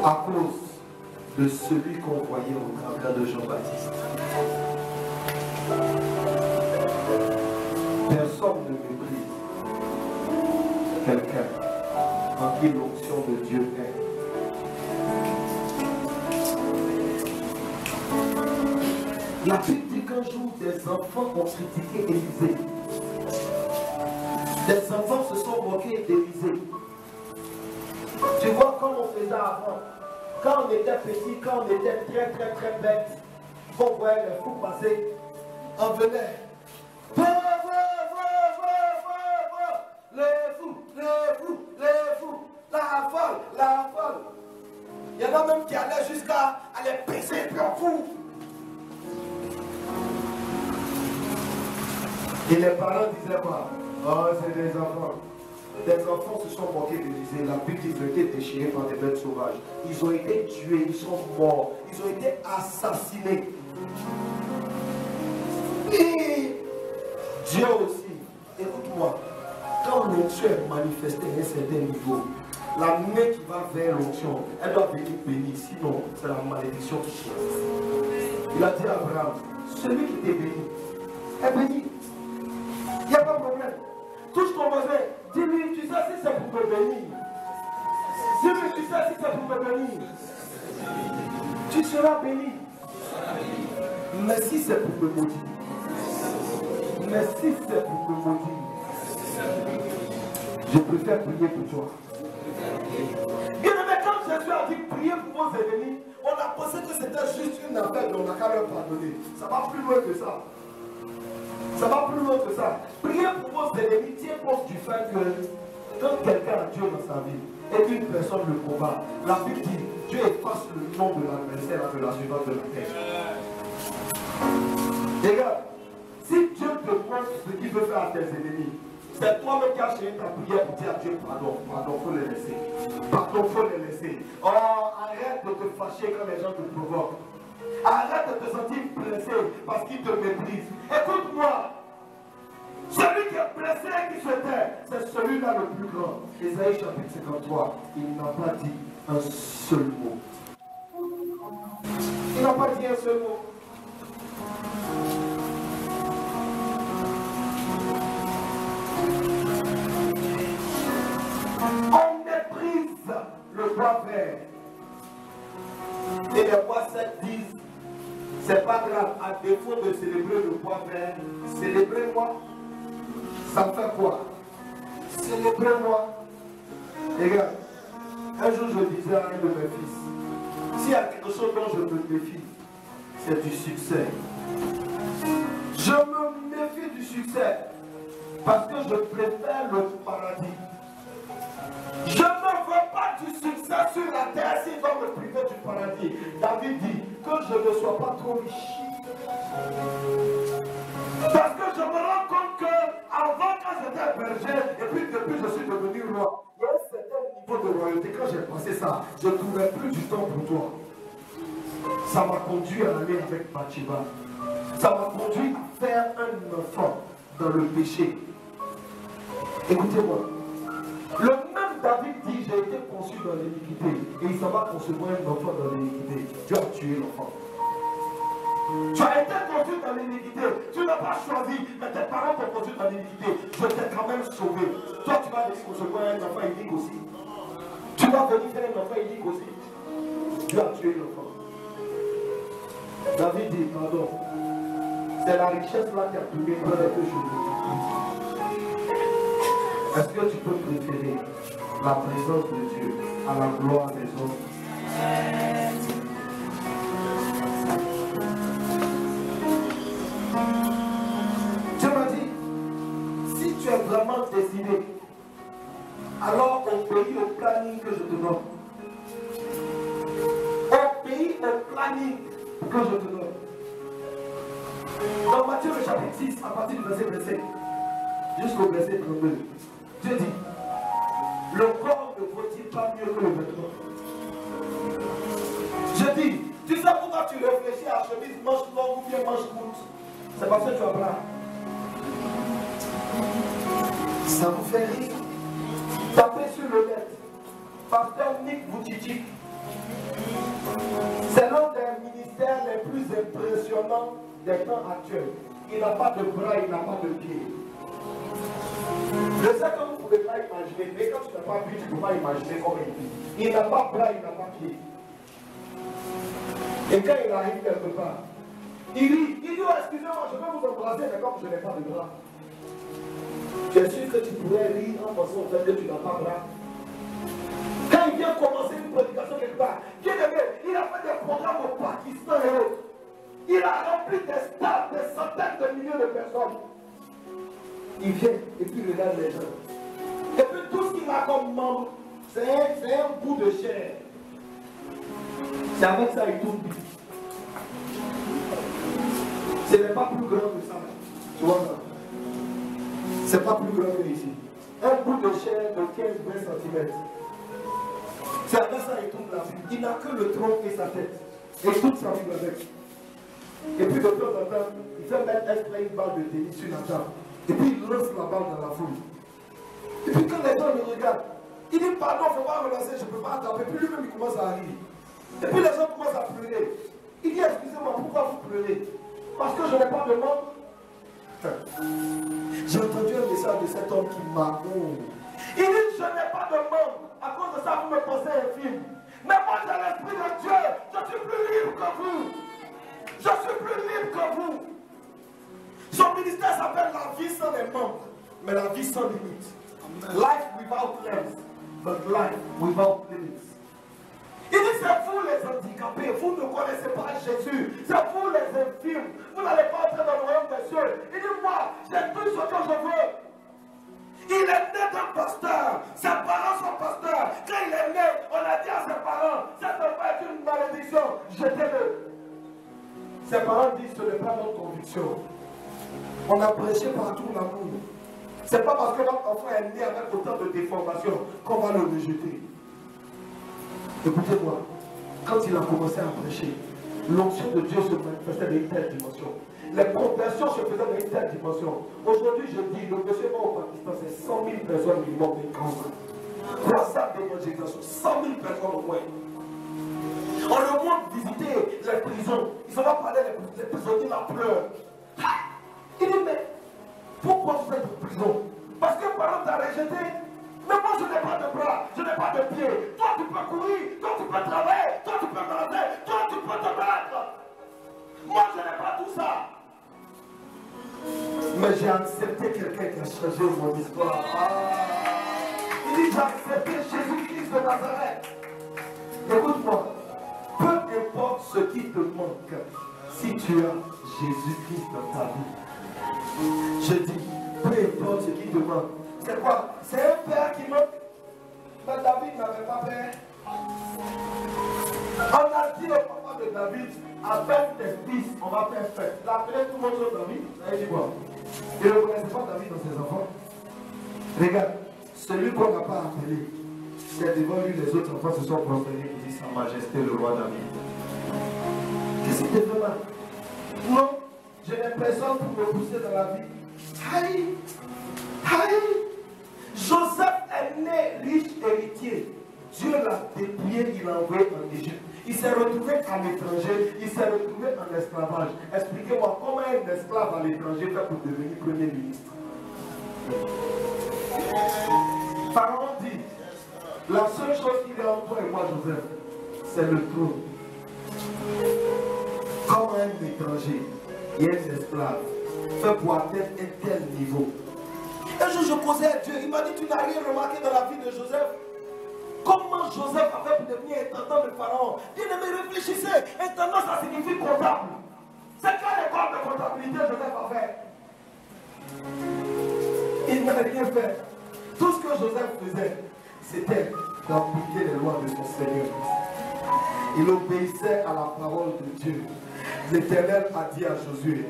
À cause de celui qu'on voyait au travers de Jean-Baptiste. Personne ne méprise quelqu'un en qui l'onction de Dieu est. La Bible dit qu'un jour, des enfants ont critiqué Élisée. Des enfants se sont moqués d'Élisée. Tu vois, comme on faisait avant, quand on était petit, quand on était très bête, on voyait les fous passer, on venait. Les fous, la folle. Il y en a même qui allaient jusqu'à aller pisser et puis on court. Et les parents disaient quoi? Oh, c'est des enfants. Les enfants se sont moqués d'Élisée. La Bible dit qu'ils ont été déchirés par des bêtes sauvages. Ils ont été tués, ils sont morts, ils ont été assassinés. Et Dieu aussi, écoute-moi, quand l'onction est manifestée à un certain niveau, la main qui va vers l'onction, elle doit venir bénie, sinon c'est la malédiction qui choisit. Il a dit à Abraham, celui qui t'est béni est béni. Il n'y a pas de problème. Touche ton voisin. Dis-lui, tu sais si c'est pour me bénir. Dis-lui, tu sais si c'est pour me bénir. Tu seras béni. Mais si c'est pour me maudire. Mais si c'est pour me maudire. Je préfère prier pour toi. Bien aimé, quand Jésus a dit prier pour vos ennemis, on a pensé que c'était juste une affaire dont on n'a qu'à leur pardonner. Ça va plus loin que ça. Ça va plus loin que ça. Priez pour vos ennemis, tiens compte du fait que quand quelqu'un a Dieu dans sa vie et qu'une personne le combat, la Bible dit Dieu efface le nom de l'adversaire de la suivante de la terre. Regarde, si Dieu te montre ce qu'il veut faire à tes ennemis, c'est toi-même qui as cherché ta prière pour dire à Dieu pardon, faut les laisser. Pardon, faut les laisser. Oh, arrête de te fâcher quand les gens te provoquent. Arrête de te sentir blessé parce qu'ils te méprisent. Écoute-moi. Celui qui est blessé et qui se tait, c'est celui-là le plus grand. Ésaïe chapitre 53, il n'a pas dit un seul mot. Il n'a pas dit un seul mot. On méprise le bois vert. Et les bois secs disent, c'est pas grave, à défaut de célébrer le bois vert, célébrez-moi. Ça me fait quoi? Célébrez-moi. Les gars, un jour je disais à un de mes fils, s'il y a quelque chose dont je me méfie, c'est du succès. Je me méfie du succès parce que je préfère le paradis. Je ne veux pas du succès sur la terre s'il va me priver du paradis. David dit que je ne sois pas trop riche. Parce que je me rends compte que avant quand j'étais berger, et puis depuis je suis devenu roi, il y a un certain niveau de royauté. Quand j'ai passé ça, je ne trouvais plus du temps pour toi. Ça m'a conduit à aller avec Bathsheba. Ça m'a conduit à faire un enfant dans le péché. Écoutez-moi. Le même David dit, j'ai été conçu dans l'iniquité. Et il s'en va concevoir un enfant dans l'iniquité. Dieu a tué l'enfant. Tu as été conçu dans l'iniquité. Tu n'as pas choisi, mais tes parents t'ont conçu dans l'iniquité. Je t'ai quand même sauvé. Toi, tu vas venir concevoir un enfant inique aussi. Tu vas venir faire un enfant inique aussi. Dieu a tué l'enfant. David dit, pardon. C'est la richesse là qui a tourné dans les deux choses. Est-ce que tu peux préférer la présence de Dieu à la gloire des hommes? Dieu m'a dit, si tu es vraiment décidé, alors obéis au planning que je te donne. Obéis au planning que je te donne. Dans Matthieu le chapitre 6, à partir du verset 25 jusqu'au verset 32, Dieu dit, le corps ne vaut-il pas mieux que le vêtement? Je dis, tu sais pourquoi tu réfléchis à chemise manche longue ou bien manche courte? C'est parce que tu as plat. Ça vous fait rire? Tapez sur le net. Pasteur Nick Vujicic. C'est l'un des ministères les plus impressionnants des temps actuels. Il n'a pas de bras, il n'a pas de pieds. Je sais que vous ne pouvez pas imaginer, mais quand tu n'as pas vu, tu ne peux pas imaginer comment il vit. Il n'a pas de bras, il n'a pas de pieds. Et quand il arrive quelque part, il dit, oh, excusez-moi, je vais vous embrasser, mais comme je n'ai pas de bras. Tu es sûr que tu pourrais rire en pensant au fait que tu n'as pas de bras? Quand il vient commencer une prédication quelque part, il a fait des programmes au Pakistan et autres. Il a rempli des stades, des centaines de milliers de personnes. Il vient et puis il regarde les gens. Et puis tout ce qu'il a comme membre, c'est un bout de chair. C'est avec ça qu'il tourne. Ce n'est pas plus grand que ça. Tu vois ça? C'est pas plus grand que ici. Un bout de chair de 15-20 cm. C'est avec ça qu'il tourne la vie. Il n'a que le tronc et sa tête. Et toute sa vie avec. Et puis de temps en temps, il fait mettre une balle de tennis sur la table. Et puis il lance la balle dans la foule. Et puis quand les gens le regardent, il dit pardon, il ne faut pas relancer, je ne peux pas attraper. Puis lui-même il commence à rire. Et puis les gens commencent à pleurer. Il dit excusez-moi, pourquoi vous pleurez? Parce que je n'ai pas de membre. J'ai entendu un message de cet homme qui m'a honte. Il dit je n'ai pas de membre. À cause de ça, vous me posez un film. Mais moi j'ai l'esprit de Dieu. Je suis plus libre que vous. Je suis plus libre que vous. Son ministère s'appelle la vie sans les membres, mais la vie sans limite. Life without limits, but life without limits. Il dit c'est vous les handicapés, vous ne connaissez pas Jésus. C'est vous les infirmes, vous n'allez pas entrer dans le royaume des cieux. Il dit moi, j'ai tout ce que je veux. Il est né d'un pasteur, ses parents sont pasteurs. Quand il est né, on a dit à ses parents, cet enfant est une malédiction, jetez-le. Ses parents disent ce n'est pas notre conviction. On a prêché partout l'amour. Ce n'est pas parce que notre enfant est né avec autant de déformations qu'on va le rejeter. Écoutez-moi, quand il a commencé à prêcher, l'onction de Dieu se manifestait d'une telle dimension. Les conversions se faisaient d'une telle dimension. Aujourd'hui, je dis, le monsieur au Pakistan, c'est 100 000 personnes minimum d'écrans. Croissant d'évangélisation, 100 000 personnes au moins. On le montre visiter les prisons. Ils ne vont pas parler les prisonniers, la pleure. Il dit, mais pourquoi vous êtes en prison? Parce que parent t'a rejeté. Mais moi je n'ai pas de bras, je n'ai pas de pieds. Toi tu peux courir, toi tu peux travailler, toi tu peux manger, toi tu peux te battre. Moi je n'ai pas tout ça. Mais j'ai accepté quelqu'un qui a changé mon histoire. Il dit, j'ai accepté Jésus-Christ de Nazareth. Écoute-moi, peu importe ce qui te manque, si tu as Jésus-Christ dans ta vie, je dis, peu importe ce qui te manque. C'est quoi? C'est un père qui manque. Mais David n'avait pas père. On a dit au papa de David, avec tes fils, on va faire fête. Il a appelé tout le monde sur David. Il a dit quoi? Il ne reconnaissait pas David dans ses enfants. Regarde, celui qu'on n'a pas appelé, c'est devant lui les autres enfants se sont prosternés qui disent Sa Majesté le roi David. Qu'est-ce qui te fait mal? Non, je n'ai personne pour me pousser dans la vie. Aïe! Aïe! Joseph est né riche héritier. Dieu l'a dépouillé, il l'a envoyé en Égypte. Il s'est retrouvé à l'étranger, il s'est retrouvé en esclavage. Expliquez-moi comment un esclave à l'étranger fait pour devenir premier ministre. Pharaon dit, la seule chose qu'il y a en toi et moi, Joseph, c'est le trône. Comme un étranger et un esclave fait pour atteindre un tel niveau. Un jour, je causais à Dieu. Il m'a dit, tu n'as rien remarqué dans la vie de Joseph? Comment Joseph a fait pour devenir intendant de Pharaon? Bien-aimé, réfléchissez. Intendant, ça signifie comptable. C'est quelle école de comptabilité Joseph a fait? Il n'a rien fait. Tout ce que Joseph faisait, c'était d'appliquer les lois de son Seigneur. Il obéissait à la parole de Dieu. L'Éternel a dit à Josué,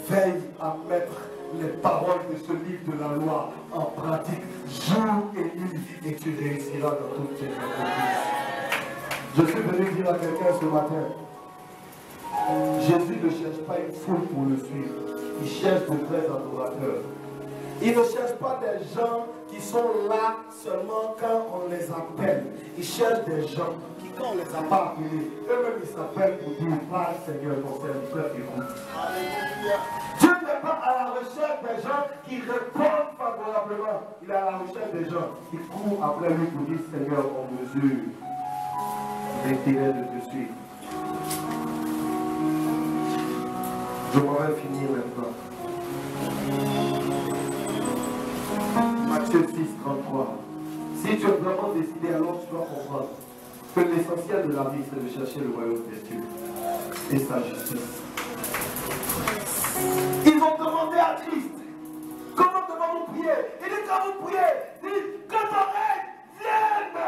veille à mettre les paroles de ce livre de la loi en pratique jour et nuit et tu réussiras dans toutes tes entreprises. Je suis venu dire à quelqu'un ce matin, Jésus ne cherche pas une foule pour le suivre, il cherche de vrais adorateurs. Ils ne cherchent pas des gens qui sont là seulement quand on les appelle. Ils cherchent des gens qui, quand on ne les a pas appelés, eux-mêmes ils s'appellent pour dire, parle Seigneur, ton serviteur écoute. Dieu n'est pas à la recherche des gens qui répondent favorablement. Il est à la recherche des gens qui courent après lui pour dire, Seigneur, on mesure l'intérêt de te suivre. Je m'en vais finir maintenant. Matthieu 6, 33. Si tu es vraiment décidé, alors tu dois comprendre que l'essentiel de la vie, c'est de chercher le royaume des cieux et sa justice. Ils ont demandé à Christ, comment devons-nous prier? Il dit, quand vous priez, dites, que ton règne vienne.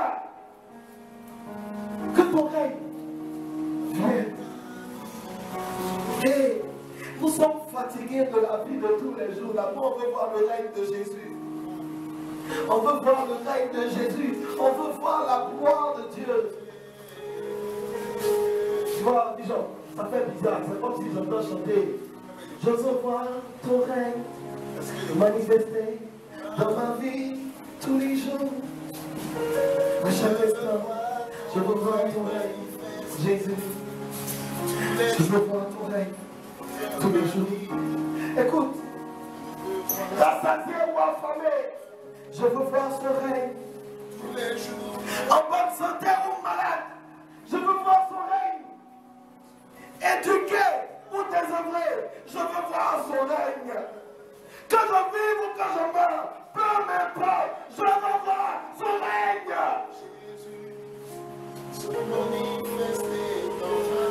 Que ton règne vienne. Et nous sommes fatigués de la vie de tous les jours. Là, on veut voir le règne de Jésus. On veut voir le règne de Jésus. On veut voir la gloire de Dieu. Tu vois, les gens, ça fait bizarre. C'est comme si j'entends chanter. Je veux voir ton règne manifester dans ma vie tous les jours. À chaque instant, je veux voir ton règne, Jésus. Je veux voir ton règne tous les jours. Écoute, rassasié ou affamé, je veux voir son règne tous les jours. En bonne santé ou malade, je veux voir son règne. Éduqué ou désœuvré, je veux voir son règne. Que je vive ou que je meure, peu m'importe, je veux voir son règne.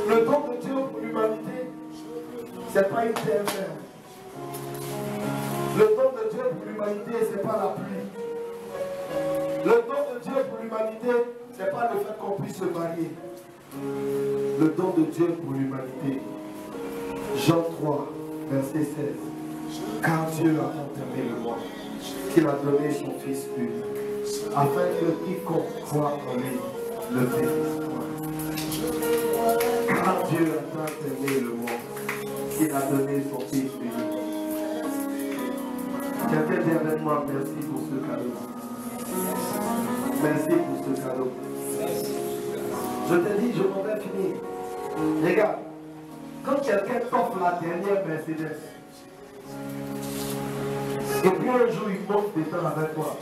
Le don de Dieu pour l'humanité, ce n'est pas une terre ferme. Le don de Dieu pour l'humanité, ce n'est pas la pluie. Le don de Dieu pour l'humanité, ce n'est pas le fait qu'on puisse se marier. Le don de Dieu pour l'humanité. Jean 3, verset 16. Car Dieu a tant aimé le monde, qu'il a donné son Fils unique, afin que quiconque croit en lui ne périsse point. Car Dieu a tant aimé le monde, qu'il a donné son Fils unique. Quelqu'un dit avec moi, merci pour ce cadeau. Merci pour ce cadeau. Je te dis, je m'en vais finir. Regarde, quand quelqu'un t'offre la dernière Mercedes, et puis un jour il monte des temps avec toi,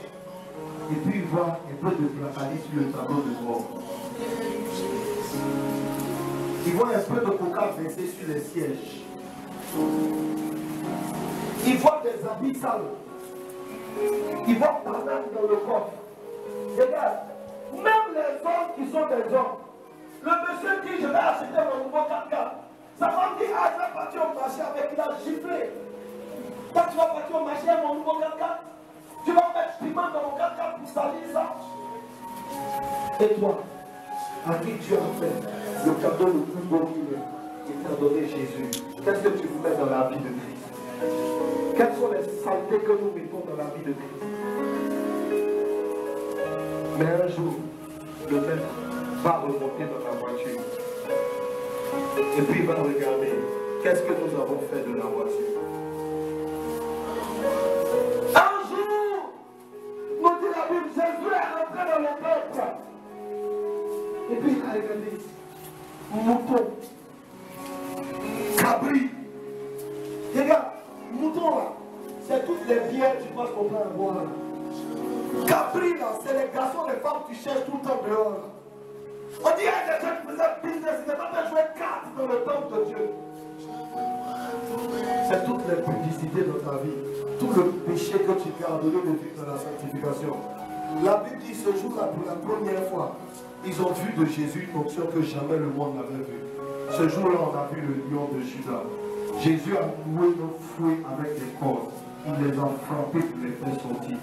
et puis il voit un peu de placali sur le tableau de bord. Il voit un peu de coca versé sur les sièges. Il voit des habits sales. Il voit banane dans le coffre. Regarde, même les hommes qui sont des hommes, le monsieur dit je vais acheter mon nouveau 4x4. Sa femme dit ah je vais partir au marché avec, il a giflé. Toi tu vas partir au marché avec mon nouveau 4x4. Tu vas mettre piment dans mon 4x4 pour salir ça. Et toi, à qui tu as fait le cadeau le plus beau qu'il t'a donné Jésus? Qu'est-ce que tu fais dans la vie de Christ? Quelles sont les saletés que nous mettons dans la vie de Christ? Mais un jour, le maître va remonter dans la voiture. Et puis il va regarder qu'est-ce que nous avons fait de la voiture. Un jour, nous dit la Bible, Jésus est rentré dans le temple. Et puis il a regardé mouton, cabri. Regarde, mouton là, c'est toutes les bières tu passes qu'on peut avoir. Cabri là, c'est les garçons, les femmes qui cherchent tout le temps dehors. On dit à des gens qui faisaient business, ils n'étaient pas de jouer cartes dans le temple de Dieu. C'est toute l'impudicité de ta vie, tout le péché que tu as donné de vivre dans la sanctification. La Bible dit ce jour-là, pour la première fois, ils ont vu de Jésus une option que jamais le monde n'avait vue. Ce jour-là, on a vu le lion de Judas. Jésus a noué nos fouets avec des cordes. Il les a frappés pour les faire sortir.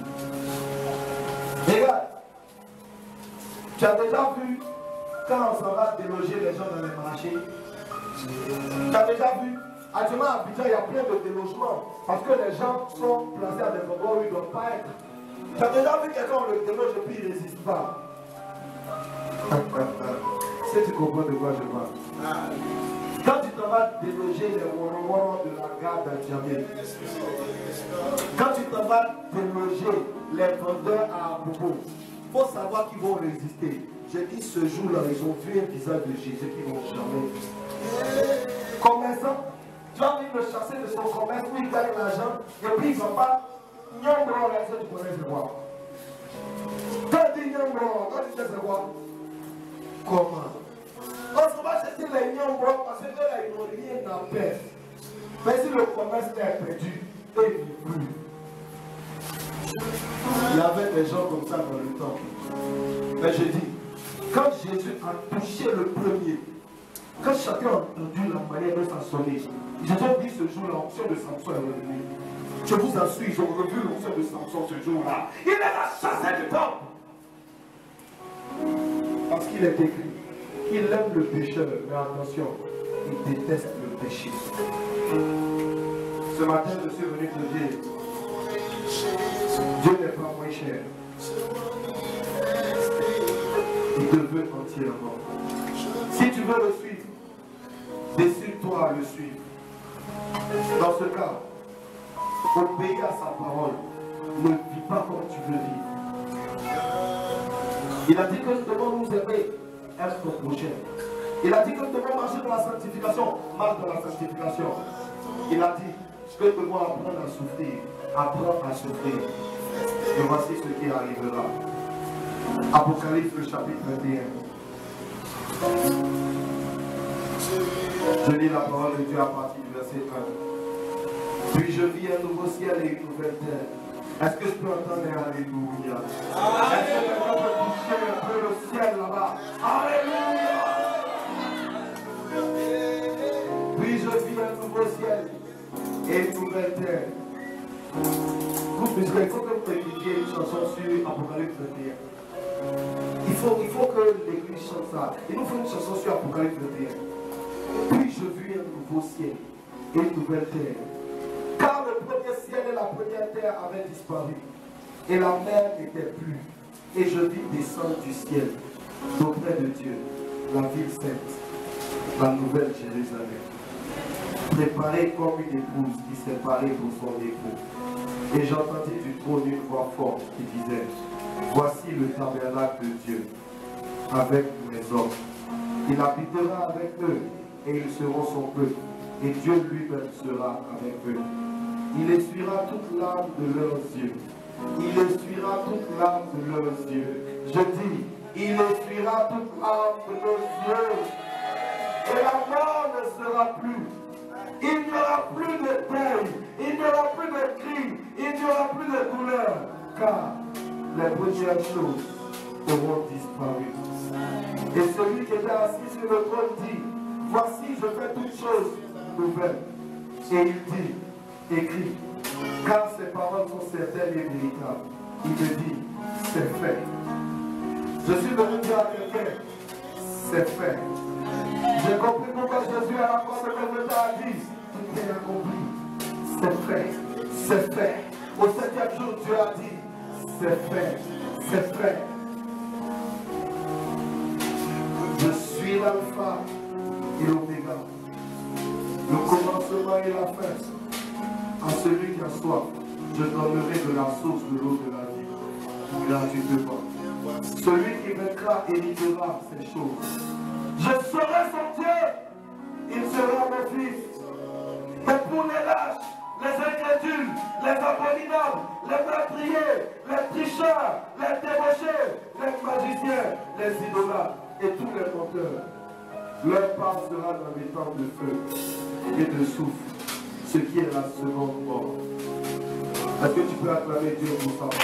Regarde, tu as déjà vu quand on s'en va déloger les gens dans les marchés. Tu as déjà vu, actuellement à Abidjan, il y a plein de délogements parce que les gens sont placés à des endroits où ils ne doivent pas être. Tu as déjà vu quelqu'un, on le déloge et puis il ne résiste pas. Si tu comprends de quoi je parle. Quand tu t'en vas vas déloger les woro de la gare d'Adjamé, quand tu t'en vas déloger les vendeurs à Abobo, il faut savoir qu'ils vont résister. J'ai dit ce jour-là, ils ont vu un visage de Jésus qui ne vont jamais. Commerçant, tu vas venir le chasser de son commerce où il gagne l'argent et puis il ne va pas. Nyambro, là, tu connais c'est quoi? Quand tu dis Nyambro, quand tu sais c'est quoi? Comment? Parce qu'on va chercher les Nyambro parce que là, ils n'ont rien à perdre. Mais si le commerce est perdu, il ne vit plus. Il y avait des gens comme ça dans le temps. Mais je dis, quand Jésus a touché le premier, quand chacun a entendu la manière dont ça sonnait, ils ont dit ce jour-là, l'onction de Samson est revenue. Je vous assure, ils ont revu l'onction de Samson ce jour-là. Il les a chassés du temple. Parce qu'il est écrit qu'il aime le pécheur, mais attention, il déteste le péché. Ce matin, je suis venu te dire, Dieu n'est pas moins cher. Il te veut entièrement. Si tu veux le suivre, décide-toi à le suivre. Dans ce cas, obéis à sa parole. Ne vis pas comme tu veux vivre. Il a dit que nous devons nous aimer, aime ton prochain. Il a dit que nous devons marcher dans la sanctification, marche dans la sanctification. Il a dit que nous devons apprendre à souffrir, apprendre à souffrir. Et voici ce qui arrivera. Apocalypse, le chapitre 21. Je lis la parole de Dieu à partir du verset 1. Puis je vis un nouveau ciel et une nouvelle terre. Est-ce que je peux entendre un alléluia? Est-ce que quelqu'un peut toucher un peu le ciel là-bas? Alléluia! Puis je vis un nouveau ciel et une nouvelle terre. Vous il faut que vous écriviez une chanson sur Apocalypse 21. Il faut que l'église chante ça. Il nous faut une chanson sur Apocalypse 21. Puis je vis un nouveau ciel et une nouvelle terre. Car le premier ciel et la première terre avaient disparu, et la mer n'était plus. Et je vis descendre du ciel, d'auprès de Dieu, la ville sainte, la nouvelle Jérusalem, préparée comme une épouse qui s'est parée pour son époux. Et j'entendis du trône une voix forte qui disait, voici le tabernacle de Dieu, avec les hommes. Il habitera avec eux, et ils seront son peuple, et Dieu lui-même sera avec eux. Il essuiera toute larme de leurs yeux. Il essuiera toute larme de leurs yeux. Je dis, il essuiera toute larme de leurs yeux. Et la mort ne sera plus. Il n'y aura plus de peine. Il n'y aura plus de cris. Il n'y aura plus de douleur. Car les premières choses auront disparu. Et celui qui était assis sur le trône dit, voici je fais toutes choses nouvelles. Et il dit, écrit, car ces paroles sont certaines et véritables. Il me dit, c'est fait. Je suis venu dire à quelqu'un, c'est fait. J'ai compris pourquoi Jésus à la croix de Golgotha a dit, tout est accompli. C'est fait, c'est fait. Au 7e jour, Dieu a dit, c'est fait, c'est fait. Je suis l'alpha et l'oméga, le commencement et la fin. À celui qui a soif, je donnerai de la source de l'eau de la vie, gratuitement. Celui qui vaincra héritera ces choses. Je serai son Dieu, il sera mon fils. Mais pour les lâches, les incrédules, les abominables, les meurtriers, les tricheurs, les débauchés, les magiciens, les idolâtres et tous les menteurs, leur part sera dans les temps de feu et de souffle, ce qui est la seconde mort. Est-ce que tu peux acclamer Dieu pour ça?